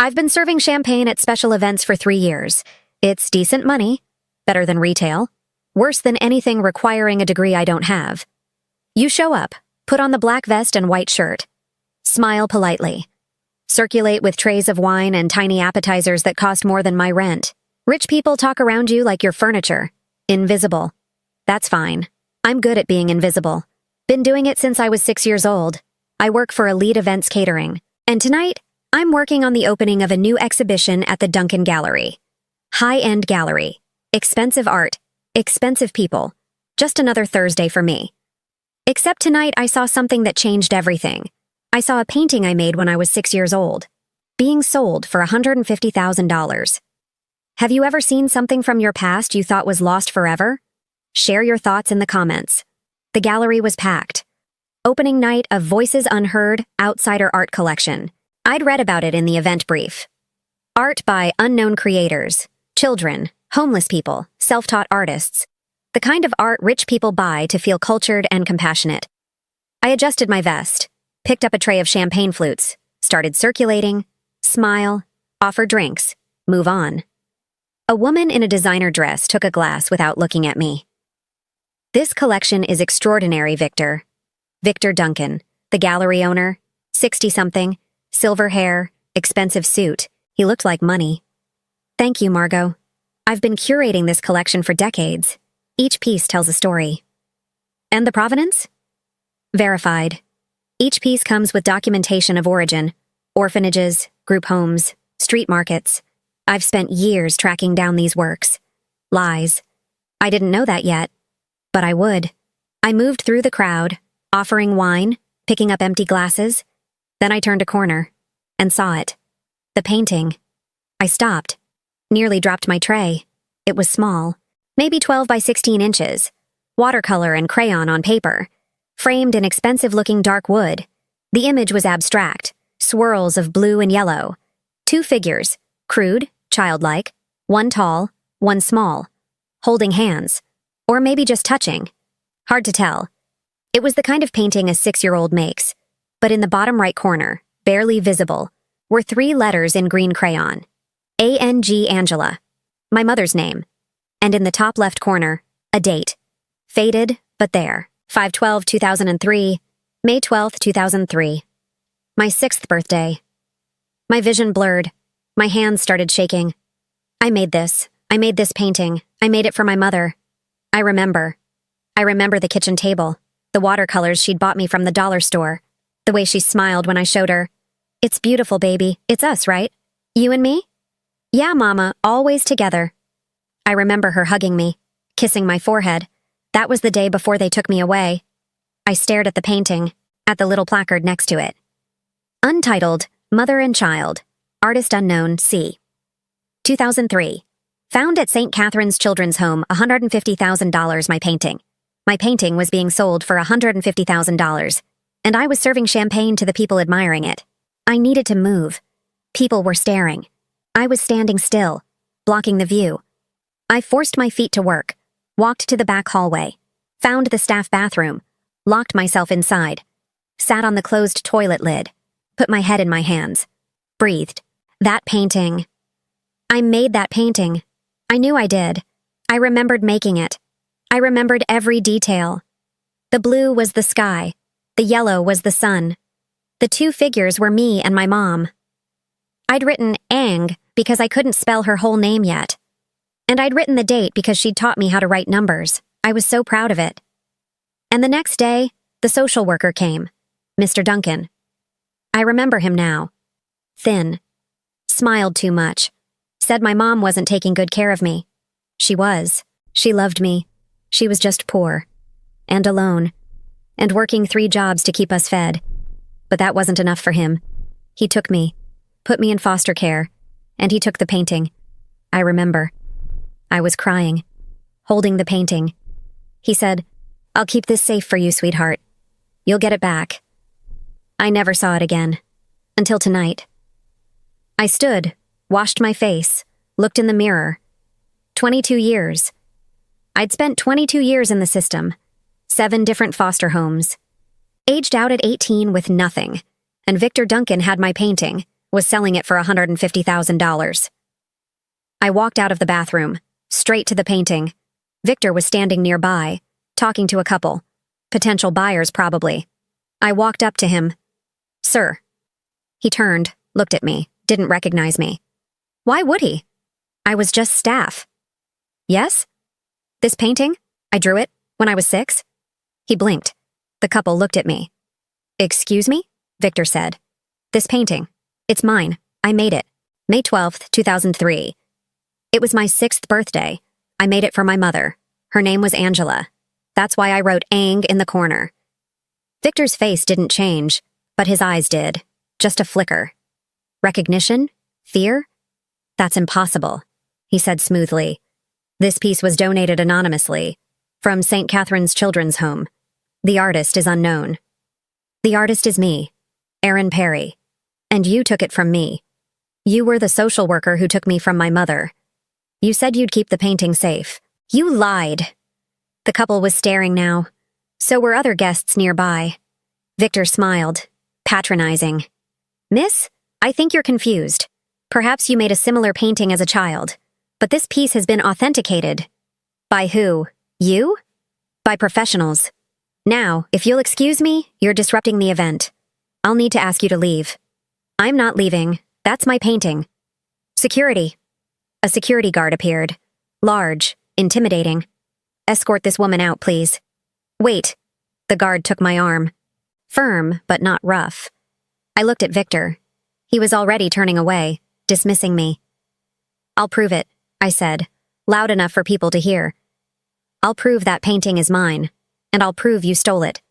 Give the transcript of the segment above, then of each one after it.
I've been serving champagne at special events for 3 years. It's decent money, better than retail, worse than anything requiring a degree I don't have. You show up, put on the black vest and white shirt, smile politely, circulate with trays of wine and tiny appetizers that cost more than my rent. Rich people talk around you like you're furniture. Invisible. That's fine. I'm good at being invisible. Been doing it since I was 6 years old. I work for Elite Events Catering. And tonight, I'm working on the opening of a new exhibition at the Duncan Gallery. High-end gallery. Expensive art. Expensive people. Just another Thursday for me. Except tonight I saw something that changed everything. I saw a painting I made when I was 6 years old, being sold for $150,000. Have you ever seen something from your past you thought was lost forever? Share your thoughts in the comments. The gallery was packed. Opening night of Voices Unheard Outsider Art Collection. I'd read about it in the event brief. Art by unknown creators, children, homeless people, self-taught artists. The kind of art rich people buy to feel cultured and compassionate. I adjusted my vest, picked up a tray of champagne flutes, started circulating, smile, offer drinks, move on. A woman in a designer dress took a glass without looking at me. This collection is extraordinary, Victor. Victor Duncan, the gallery owner, 60-something, silver hair, expensive suit. He looked like money. Thank you, Margot. I've been curating this collection for decades. Each piece tells a story. And the provenance? Verified. Each piece comes with documentation of origin, orphanages, group homes, street markets. I've spent years tracking down these works. Lies. I didn't know that yet, but I would. I moved through the crowd, offering wine, picking up empty glasses. Then I turned a corner and saw it. The painting. I stopped, nearly dropped my tray. It was small, maybe 12 by 16 inches, watercolor and crayon on paper, framed in expensive-looking dark wood. The image was abstract, swirls of blue and yellow. 2 figures, crude, childlike, one tall, one small, holding hands, or maybe just touching. Hard to tell. It was the kind of painting a 6-year-old makes, but in the bottom right corner, barely visible, were 3 letters in green crayon. A-N-G Angela, my mother's name. And in the top left corner, a date. Faded, but there. 5/12/2003, May 12th, 2003. My 6th birthday. My vision blurred. My hands started shaking. I made this painting. I made it for my mother. I remember the kitchen table, the watercolors she'd bought me from the dollar store, the way she smiled when I showed her. It's beautiful, baby. It's us, right? You and me? Yeah, Mama, always together. I remember her hugging me, kissing my forehead. That was the day before they took me away. I stared at the painting, at the little placard next to it. Untitled, Mother and Child, Artist Unknown, C. 2003. Found at St. Catherine's Children's Home, $150,000 my painting. My painting was being sold for $150,000, and I was serving champagne to the people admiring it. I needed to move. People were staring. I was standing still, blocking the view. I forced my feet to work, walked to the back hallway, found the staff bathroom, locked myself inside, sat on the closed toilet lid, put my head in my hands, breathed. That painting. I made that painting. I knew I did. I remembered making it. I remembered every detail. The blue was the sky. The yellow was the sun. The 2 figures were me and my mom. I'd written Ang because I couldn't spell her whole name yet. And I'd written the date because she'd taught me how to write numbers. I was so proud of it. And the next day, the social worker came, Mr. Duncan. I remember him now. Thin. Smiled too much. Said my mom wasn't taking good care of me. She was. She loved me. She was just poor. And alone. And working 3 jobs to keep us fed. But that wasn't enough for him. He took me, put me in foster care, and he took the painting. I remember. I was crying, holding the painting. He said, "I'll keep this safe for you, sweetheart. You'll get it back." I never saw it again. Until tonight. I stood, washed my face, looked in the mirror. 22 years. I'd spent 22 years in the system. 7 different foster homes. Aged out at 18 with nothing. And Victor Duncan had my painting, was selling it for $150,000. I walked out of the bathroom, straight to the painting. Victor was standing nearby, talking to a couple. Potential buyers, probably. I walked up to him. "Sir." He turned, looked at me, didn't recognize me. Why would he? I was just staff. Yes? This painting? I drew it when I was 6? He blinked. The couple looked at me. "Excuse me?" Victor said. "This painting. It's mine. I made it. May 12th, 2003. It was my 6th birthday. I made it for my mother. Her name was Angela. That's why I wrote Ang in the corner." Victor's face didn't change, but his eyes did. Just a flicker. Recognition? Fear? "That's impossible," he said smoothly. "This piece was donated anonymously from St. Catherine's Children's Home. The artist is unknown. The artist is me, Erin Perry, and you took it from me. You were the social worker who took me from my mother. You said you'd keep the painting safe. You lied." The couple was staring now. So were other guests nearby. Victor smiled, patronizing. "Miss, I think you're confused. Perhaps you made a similar painting as a child, but this piece has been authenticated." "By who? You?" "By professionals. Now, if you'll excuse me, you're disrupting the event. I'll need to ask you to leave." "I'm not leaving. That's my painting." "Security." A security guard appeared. Large, intimidating. "Escort this woman out, please." "Wait." The guard took my arm. Firm, but not rough. I looked at Victor. He was already turning away, dismissing me. "I'll prove it," I said, loud enough for people to hear. "I'll prove that painting is mine, and I'll prove you stole it."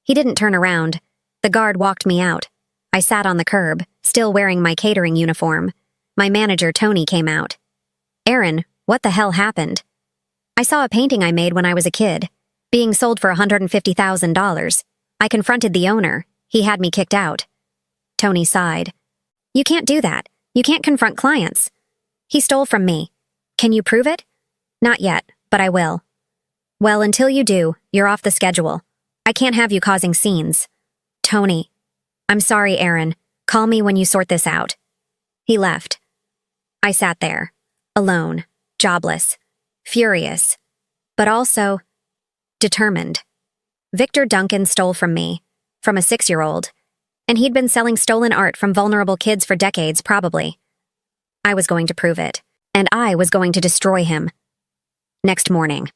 He didn't turn around. The guard walked me out. I sat on the curb, still wearing my catering uniform. My manager, Tony, came out. "Erin, what the hell happened?" "I saw a painting I made when I was a kid, being sold for $150,000. I confronted the owner. He had me kicked out." Tony sighed. "You can't do that. You can't confront clients. He stole from me. Can you prove it?" "Not yet, but I will." "Well, until you do, you're off the schedule. I can't have you causing scenes." "Tony." "I'm sorry, Erin. Call me when you sort this out." He left. I sat there, alone, jobless, furious, but also determined. Victor Duncan stole from me, from a 6-year-old, and he'd been selling stolen art from vulnerable kids for decades, probably. I was going to prove it, and I was going to destroy him. Next morning,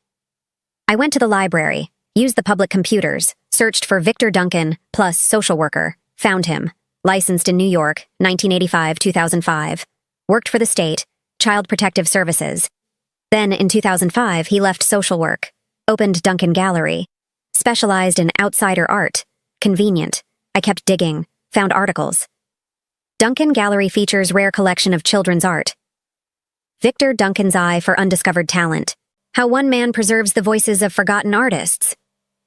I went to the library, used the public computers, searched for Victor Duncan plus social worker, found him, licensed in New York, 1985-2005, worked for the state, Child Protective Services. Then, in 2005, he left social work, opened Duncan Gallery, specialized in outsider art. Convenient. I kept digging, found articles. Duncan Gallery features rare collection of children's art. Victor Duncan's eye for undiscovered talent. How one man preserves the voices of forgotten artists.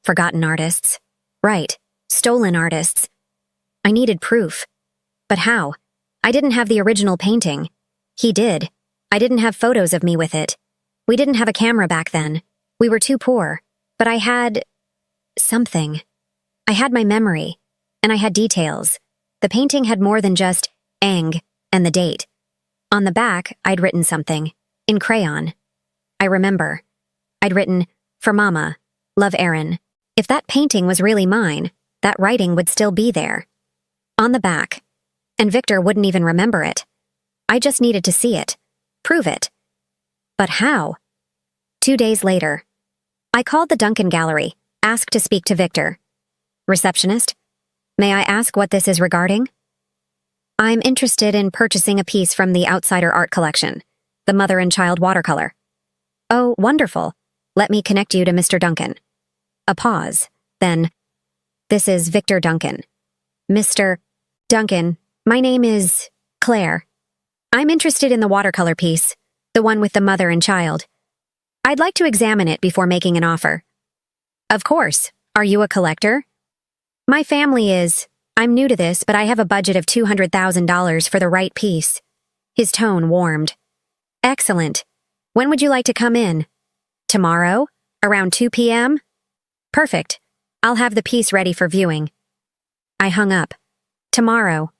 Forgotten artists. Right. Stolen artists. I needed proof. But how? I didn't have the original painting. He did. I didn't have photos of me with it. We didn't have a camera back then. We were too poor. But I had something. I had my memory, and I had details. The painting had more than just Ang and the date. On the back, I'd written something, in crayon. I remember. I'd written, "For Mama, love Erin." If that painting was really mine, that writing would still be there. On the back. And Victor wouldn't even remember it. I just needed to see it. Prove it. But how? 2 days later, I called the Duncan Gallery, asked to speak to Victor. "Receptionist, may I ask what this is regarding?" "I'm interested in purchasing a piece from the Outsider Art Collection, the Mother and Child watercolor." "Oh, wonderful. Let me connect you to Mr. Duncan." A pause, then, "This is Victor Duncan." "Mr. Duncan, my name is Claire. I'm interested in the watercolor piece, the one with the mother and child. I'd like to examine it before making an offer." "Of course. Are you a collector?" "My family is. I'm new to this, but I have a budget of $200,000 for the right piece." His tone warmed. "Excellent. When would you like to come in?" "Tomorrow? Around 2 p.m.? "Perfect. I'll have the piece ready for viewing." I hung up. "Tomorrow."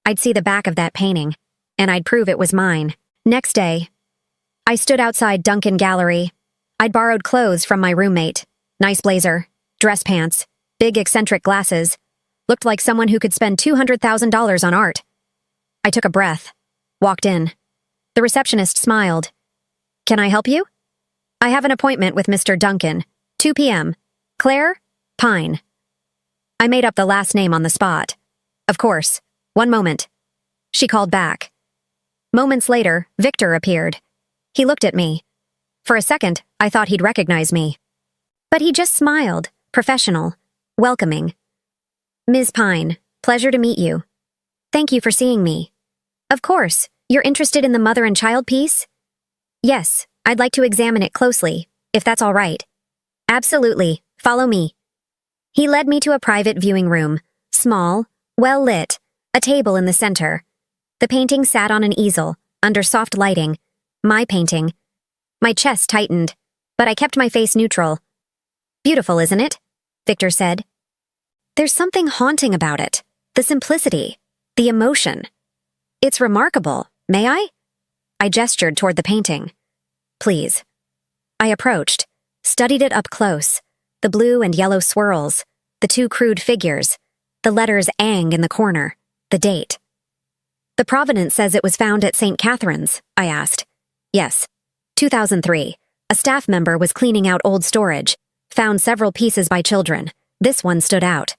I'd see the back of that painting, and I'd prove it was mine. Next day, I stood outside Duncan Gallery. I'd borrowed clothes from my roommate. Nice blazer, dress pants, big eccentric glasses. Looked like someone who could spend $200,000 on art. I took a breath, walked in. The receptionist smiled. "Can I help you?" "I have an appointment with Mr. Duncan, 2 p.m. Claire Pine." I made up the last name on the spot. "Of course. One moment." She called back. Moments later, Victor appeared. He looked at me. For a second, I thought he'd recognize me. But he just smiled, professional, welcoming. "Ms. Pine, pleasure to meet you. Thank you for seeing me. Of course, you're interested in the mother and child piece?" "Yes, I'd like to examine it closely, if that's all right." "Absolutely. Follow me." He led me to a private viewing room, small, well lit, a table in the center. The painting sat on an easel, under soft lighting. My painting. My chest tightened, but I kept my face neutral. "Beautiful, isn't it?" Victor said. "There's something haunting about it. The simplicity, the emotion. It's remarkable, may I?" I gestured toward the painting. "Please." I approached, studied it up close. The blue and yellow swirls, the two crude figures, the letters Ang in the corner, the date. "The provenance says it was found at St. Catherine's," I asked. "Yes. 2003. A staff member was cleaning out old storage, found several pieces by children. This one stood out."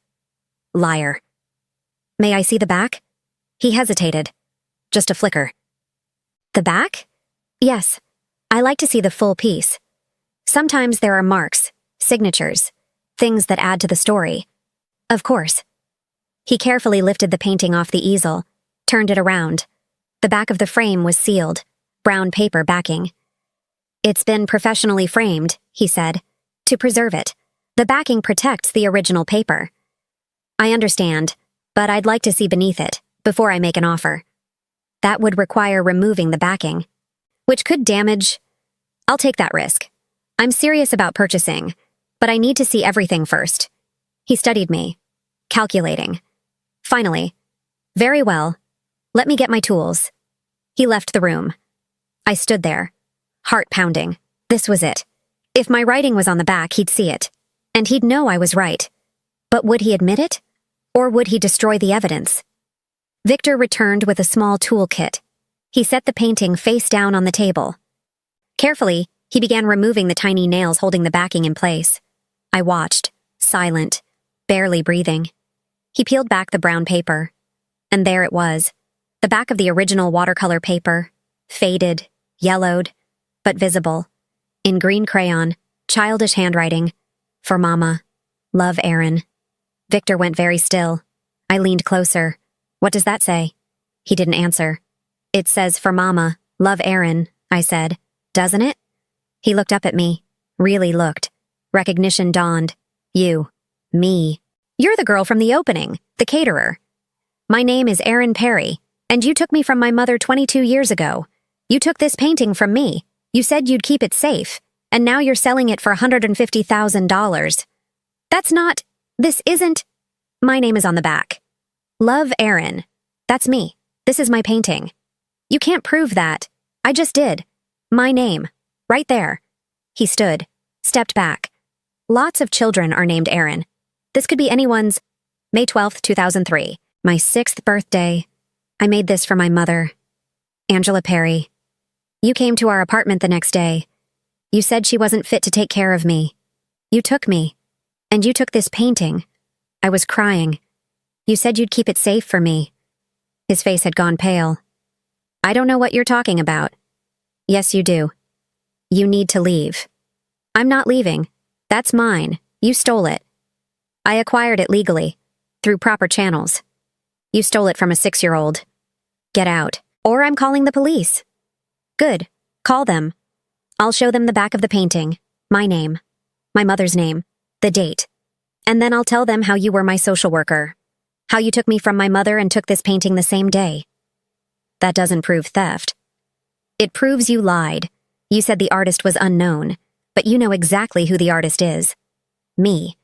Liar. "May I see the back?" He hesitated. Just a flicker. "The back?" "Yes. I like to see the full piece. Sometimes there are marks, signatures, things that add to the story." "Of course." He carefully lifted the painting off the easel, turned it around. The back of the frame was sealed, brown paper backing. "It's been professionally framed," he said, "to preserve it. The backing protects the original paper." "I understand, but I'd like to see beneath it, before I make an offer." "That would require removing the backing, which could damage—" "I'll take that risk. I'm serious about purchasing, but I need to see everything first." He studied me, calculating. Finally, "Very well. Let me get my tools." He left the room. I stood there, heart pounding. This was it. If my writing was on the back, he'd see it, and he'd know I was right. But would he admit it? Or would he destroy the evidence? Victor returned with a small toolkit. He set the painting face down on the table. Carefully, he began removing the tiny nails holding the backing in place. I watched, silent, barely breathing. He peeled back the brown paper. And there it was, the back of the original watercolor paper, faded, yellowed, but visible. In green crayon, childish handwriting. "For Mama. Love, Erin." Victor went very still. I leaned closer. "What does that say?" He didn't answer. "It says, 'For Mama. Love, Erin,'" I said. "Doesn't it?" He looked up at me. Really looked. Recognition dawned. "You. Me. You're the girl from the opening, the caterer. My name is Erin Perry, and you took me from my mother 22 years ago. You took this painting from me. You said you'd keep it safe, and now you're selling it for $150,000. That's not— This isn't— My name is on the back. Love, Erin. That's me. This is my painting. You can't prove that. I just did. My name. Right there." He stood, stepped back. "Lots of children are named Erin. This could be anyone's— May 12th, 2003. My 6th birthday. I made this for my mother. Angela Perry. You came to our apartment the next day. You said she wasn't fit to take care of me. You took me. And you took this painting. I was crying. You said you'd keep it safe for me." His face had gone pale. "I don't know what you're talking about." "Yes, you do. You need to leave." "I'm not leaving. That's mine. You stole it." "I acquired it legally, through proper channels." "You stole it from a 6-year-old. Get out, or I'm calling the police." "Good. Call them. I'll show them the back of the painting, my name, my mother's name, the date. And then I'll tell them how you were my social worker, how you took me from my mother and took this painting the same day." "That doesn't prove theft." "It proves you lied. You said the artist was unknown, but you know exactly who the artist is. Me.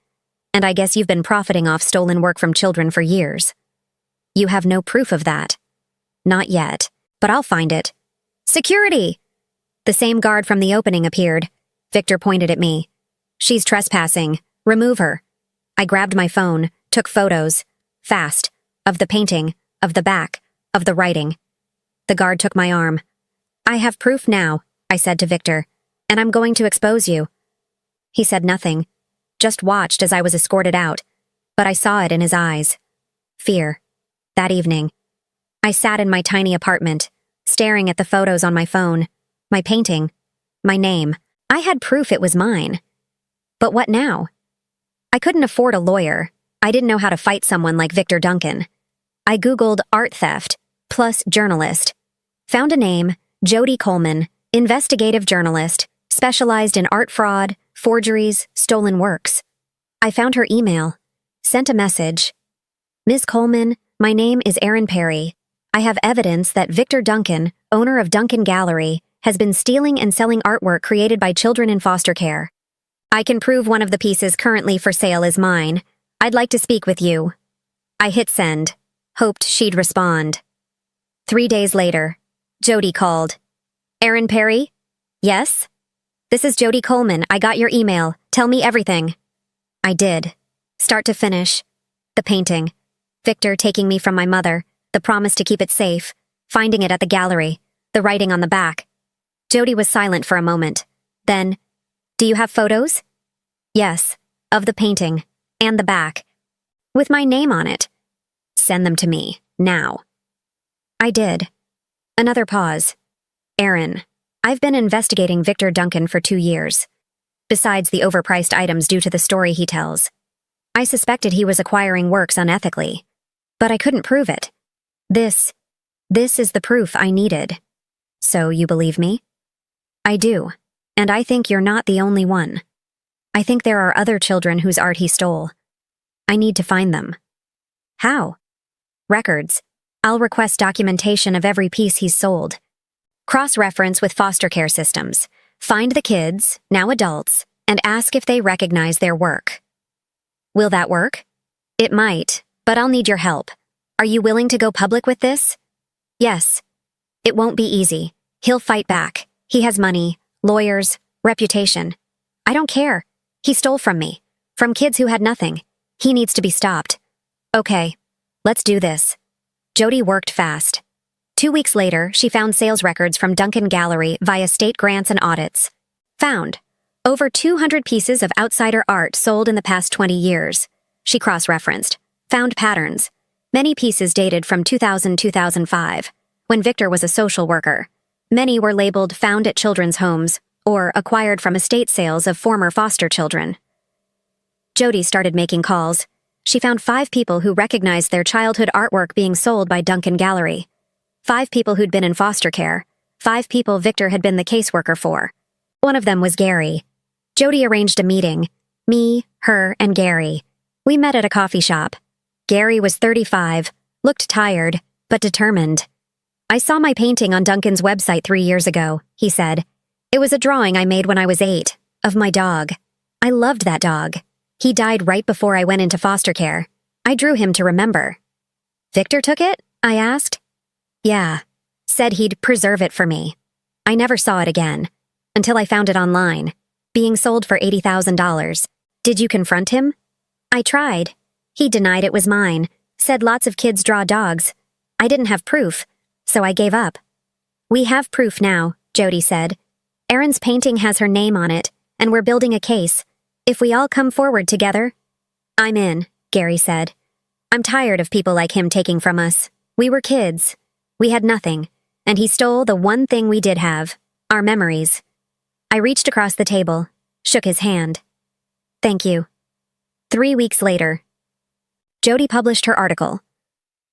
And I guess you've been profiting off stolen work from children for years." You have no proof of that. Not yet, but I'll find it. Security! The same guard from the opening appeared. Victor pointed at me. She's trespassing. Remove her. I grabbed my phone, took photos. Fast. Of the painting, of the back, of the writing. The guard took my arm. I have proof now, I said to Victor, and I'm going to expose you. He said nothing, just watched as I was escorted out, but I saw it in his eyes. Fear. That evening, I sat in my tiny apartment, staring at the photos on my phone, my painting, my name. I had proof it was mine. But what now? I couldn't afford a lawyer. I didn't know how to fight someone like Victor Duncan. I Googled art theft, plus journalist. Found a name, Jody Coleman, investigative journalist, specialized in art fraud, forgeries, stolen works. I found her email, sent a message. Ms. Coleman, my name is Erin Perry. I have evidence that Victor Duncan, owner of Duncan Gallery, has been stealing and selling artwork created by children in foster care. I can prove one of the pieces currently for sale is mine. I'd like to speak with you. I hit send. Hoped she'd respond. 3 days later, Jody called. Erin Perry? Yes? This is Jody Coleman. I got your email. Tell me everything. I did. Start to finish. The painting. Victor taking me from my mother. The promise to keep it safe. Finding it at the gallery. The writing on the back. Jody was silent for a moment. Then, do you have photos? Yes. Of the painting. And the back. With my name on it. Send them to me. Now. I did. Another pause. Erin, I've been investigating Victor Duncan for 2 years. Besides the overpriced items due to the story he tells. I suspected he was acquiring works unethically. But I couldn't prove it. This is the proof I needed. So you believe me? I do. And I think you're not the only one. I think there are other children whose art he stole. I need to find them. How? Records. I'll request documentation of every piece he's sold. Cross-reference with foster care systems. Find the kids, now adults, and ask if they recognize their work. Will that work? It might, but I'll need your help. Are you willing to go public with this? Yes. It won't be easy. He'll fight back. He has money, lawyers, reputation. I don't care. He stole from me. From kids who had nothing. He needs to be stopped. Okay. Let's do this. Jody worked fast. 2 weeks later, she found sales records from Duncan Gallery via state grants and audits. Found. Over 200 pieces of outsider art sold in the past 20 years. She cross-referenced. Found patterns. Many pieces dated from 2000-2005, when Victor was a social worker. Many were labeled found at children's homes or acquired from estate sales of former foster children. Jody started making calls. She found 5 people who recognized their childhood artwork being sold by Duncan Gallery. 5 people who'd been in foster care. 5 people Victor had been the caseworker for. One of them was Gary. Jody arranged a meeting. Me, her, and Gary. We met at a coffee shop. Gary was 35, looked tired, but determined. I saw my painting on Duncan's website 3 years ago, he said. It was a drawing I made when I was 8, of my dog. I loved that dog. He died right before I went into foster care. I drew him to remember. Victor took it? I asked. Yeah. Said he'd preserve it for me. I never saw it again. Until I found it online. Being sold for $80,000. Did you confront him? I tried. He denied it was mine. Said lots of kids draw dogs. I didn't have proof, so I gave up. We have proof now, Jody said. Erin's painting has her name on it, and we're building a case. If we all come forward together. I'm in, Gary said. I'm tired of people like him taking from us. We were kids. We had nothing, and he stole the one thing we did have, our memories. I reached across the table, shook his hand. Thank you. 3 weeks later, Jody published her article,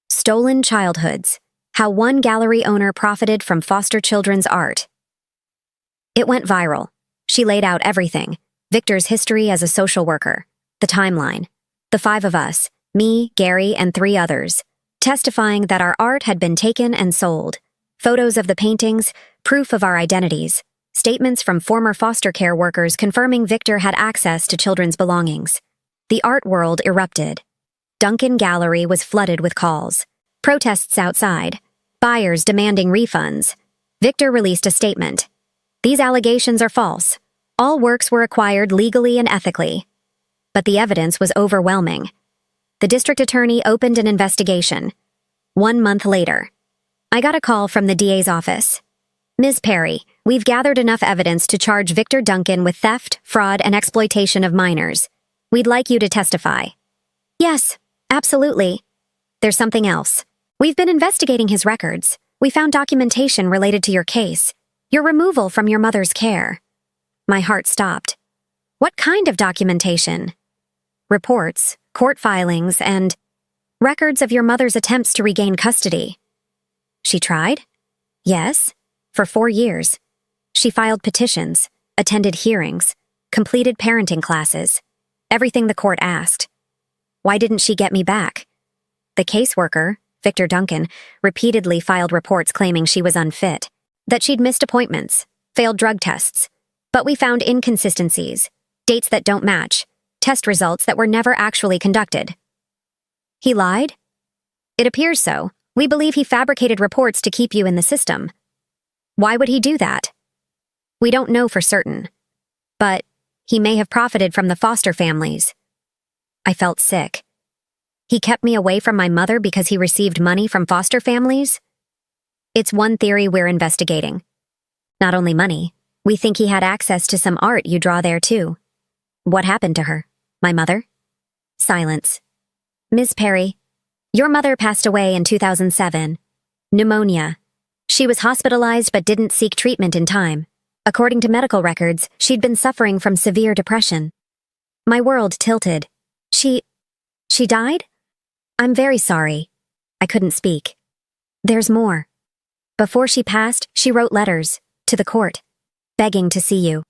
Stolen Childhoods, How One Gallery Owner Profited from Foster Children's Art. It went viral. She laid out everything, Victor's history as a social worker, the timeline, the 5 of us, me, Gary, and 3 others, testifying that our art had been taken and sold, photos of the paintings, proof of our identities, statements from former foster care workers confirming Victor had access to children's belongings. The art world erupted. Duncan Gallery was flooded with calls. Protests outside. Buyers demanding refunds. Victor released a statement. These allegations are false. All works were acquired legally and ethically. But the evidence was overwhelming. The district attorney opened an investigation. 1 month later, I got a call from the DA's office. Ms. Perry, we've gathered enough evidence to charge Victor Duncan with theft, fraud, and exploitation of minors. We'd like you to testify. Yes, absolutely. There's something else. We've been investigating his records. We found documentation related to your case, your removal from your mother's care. My heart stopped. What kind of documentation? Reports, court filings, and records of your mother's attempts to regain custody. She tried? Yes, for 4 years. She filed petitions, attended hearings, completed parenting classes, everything the court asked. Why didn't she get me back? The caseworker, Victor Duncan, repeatedly filed reports claiming she was unfit, that she'd missed appointments, failed drug tests. But we found inconsistencies, dates that don't match, test results that were never actually conducted. He lied? It appears so. We believe he fabricated reports to keep you in the system. Why would he do that? We don't know for certain. But he may have profited from the foster families. I felt sick. He kept me away from my mother because he received money from foster families? It's one theory we're investigating. Not only money, we think he had access to some art you draw there too. What happened to her? My mother? Silence. Ms. Perry, your mother passed away in 2007. Pneumonia. She was hospitalized but didn't seek treatment in time. According to medical records, she'd been suffering from severe depression. My world tilted. She died? I'm very sorry. I couldn't speak. There's more. Before she passed, she wrote letters to the court, begging to see you.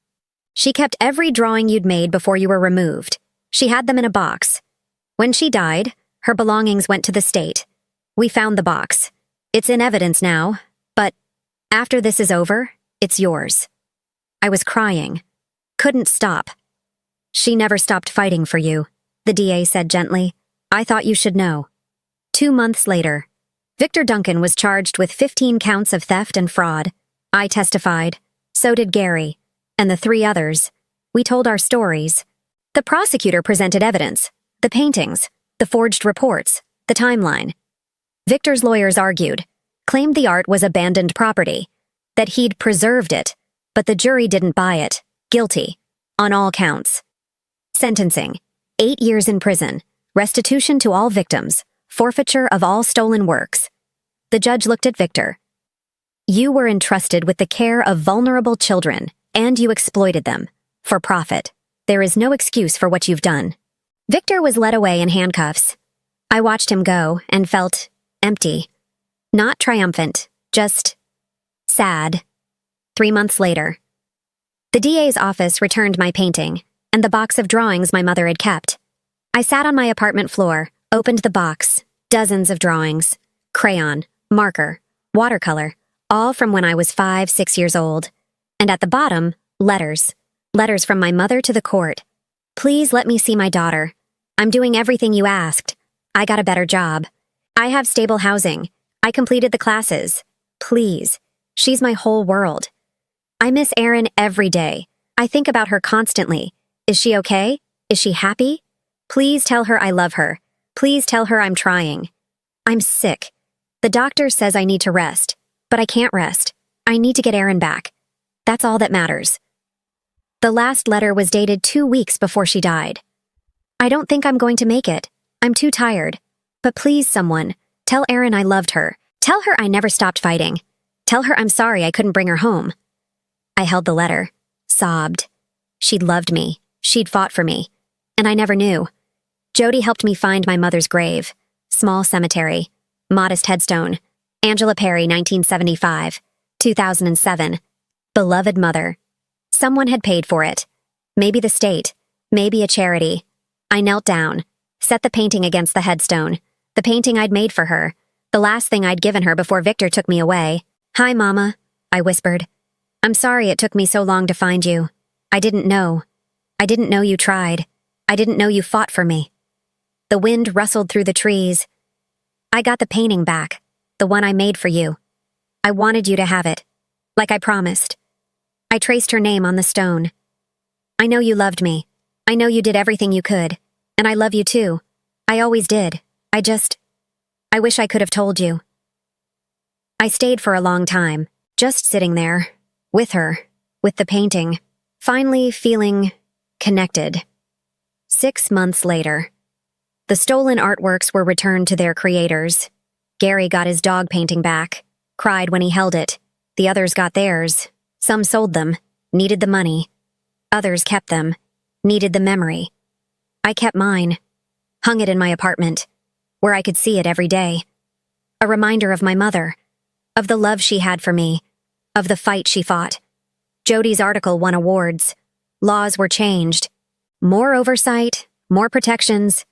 She kept every drawing you'd made before you were removed. She had them in a box. When she died, her belongings went to the state. We found the box. It's in evidence now, but after this is over, it's yours. I was crying. Couldn't stop. She never stopped fighting for you, the DA said gently. I thought you should know. 2 months later, Victor Duncan was charged with 15 counts of theft and fraud. I testified. So did Gary. And the 3 others. We told our stories. The prosecutor presented evidence. The paintings. The forged reports. The timeline. Victor's lawyers argued. Claimed the art was abandoned property. That he'd preserved it. But the jury didn't buy it. Guilty. On all counts. Sentencing. 8 years in prison. Restitution to all victims. Forfeiture of all stolen works. The judge looked at Victor. You were entrusted with the care of vulnerable children, and you exploited them. For profit. There is no excuse for what you've done. Victor was led away in handcuffs. I watched him go and felt empty. Not triumphant, just sad. 3 months later. The DA's office returned my painting, and the box of drawings my mother had kept. I sat on my apartment floor, opened the box, dozens of drawings, crayon, marker, watercolor, all from when I was 5, 6 years old. And at the bottom, letters. Letters from my mother to the court. Please let me see my daughter. I'm doing everything you asked. I got a better job. I have stable housing. I completed the classes. Please. She's my whole world. I miss Erin every day. I think about her constantly. Is she okay? Is she happy? Please tell her I love her. Please tell her I'm trying. I'm sick. The doctor says I need to rest, but I can't rest. I need to get Erin back. That's all that matters. The last letter was dated 2 weeks before she died. I don't think I'm going to make it. I'm too tired. But please, someone, tell Erin I loved her. Tell her I never stopped fighting. Tell her I'm sorry I couldn't bring her home. I held the letter, sobbed. She'd loved me. She'd fought for me. And I never knew. Jody helped me find my mother's grave. Small cemetery. Modest headstone. Angela Perry, 1975. 2007. Beloved mother. Someone had paid for it. Maybe the state. Maybe a charity. I knelt down. Set the painting against the headstone. The painting I'd made for her. The last thing I'd given her before Victor took me away. Hi, Mama, I whispered. I'm sorry it took me so long to find you. I didn't know. I didn't know you tried. I didn't know you fought for me. The wind rustled through the trees. I got the painting back, the one I made for you. I wanted you to have it, like I promised. I traced her name on the stone. I know you loved me. I know you did everything you could, and I love you too. I always did. I wish I could have told you. I stayed for a long time, just sitting there, with her, with the painting, finally feeling connected. 6 months later, the stolen artworks were returned to their creators. Gary got his dog painting back, cried when he held it. The others got theirs. Some sold them, needed the money. Others kept them, needed the memory. I kept mine, hung it in my apartment, where I could see it every day. A reminder of my mother, of the love she had for me, of the fight she fought. Jody's article won awards. Laws were changed. More oversight, more protections.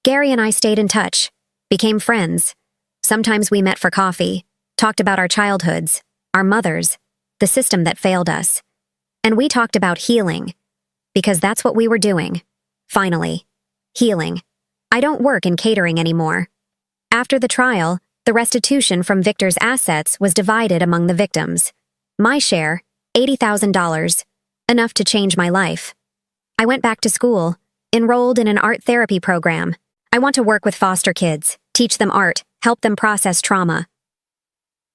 Gary and I stayed in touch, became friends. Sometimes we met for coffee, talked about our childhoods, our mothers, the system that failed us. And we talked about healing, because that's what we were doing. Finally, healing. I don't work in catering anymore. After the trial, the restitution from Victor's assets was divided among the victims. My share, $80,000, enough to change my life. I went back to school, enrolled in an art therapy program. I want to work with foster kids, teach them art, help them process trauma.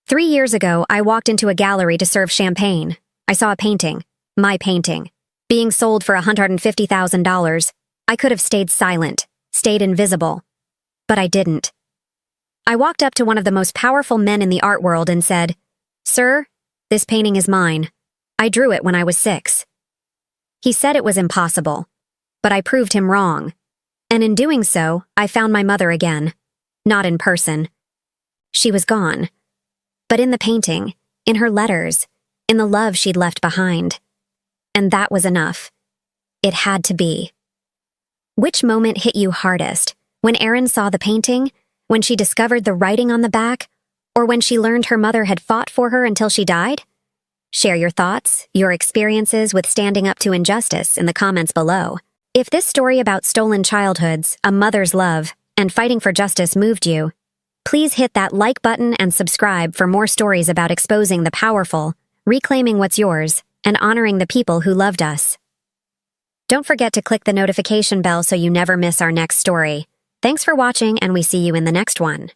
3 years ago, I walked into a gallery to serve champagne. I saw a painting, my painting, being sold for $150,000. I could have stayed silent, stayed invisible. But I didn't. I walked up to one of the most powerful men in the art world and said, "Sir, this painting is mine. I drew it when I was 6. He said it was impossible, but I proved him wrong. And in doing so, I found my mother again. Not in person. She was gone. But in the painting, in her letters, in the love she'd left behind. And that was enough. It had to be." Which moment hit you hardest? When Erin saw the painting? When she discovered the writing on the back? Or when she learned her mother had fought for her until she died? Share your thoughts, your experiences with standing up to injustice in the comments below. If this story about stolen childhoods, a mother's love, and fighting for justice moved you, please hit that like button and subscribe for more stories about exposing the powerful, reclaiming what's yours, and honoring the people who loved us. Don't forget to click the notification bell so you never miss our next story. Thanks for watching, and we see you in the next one.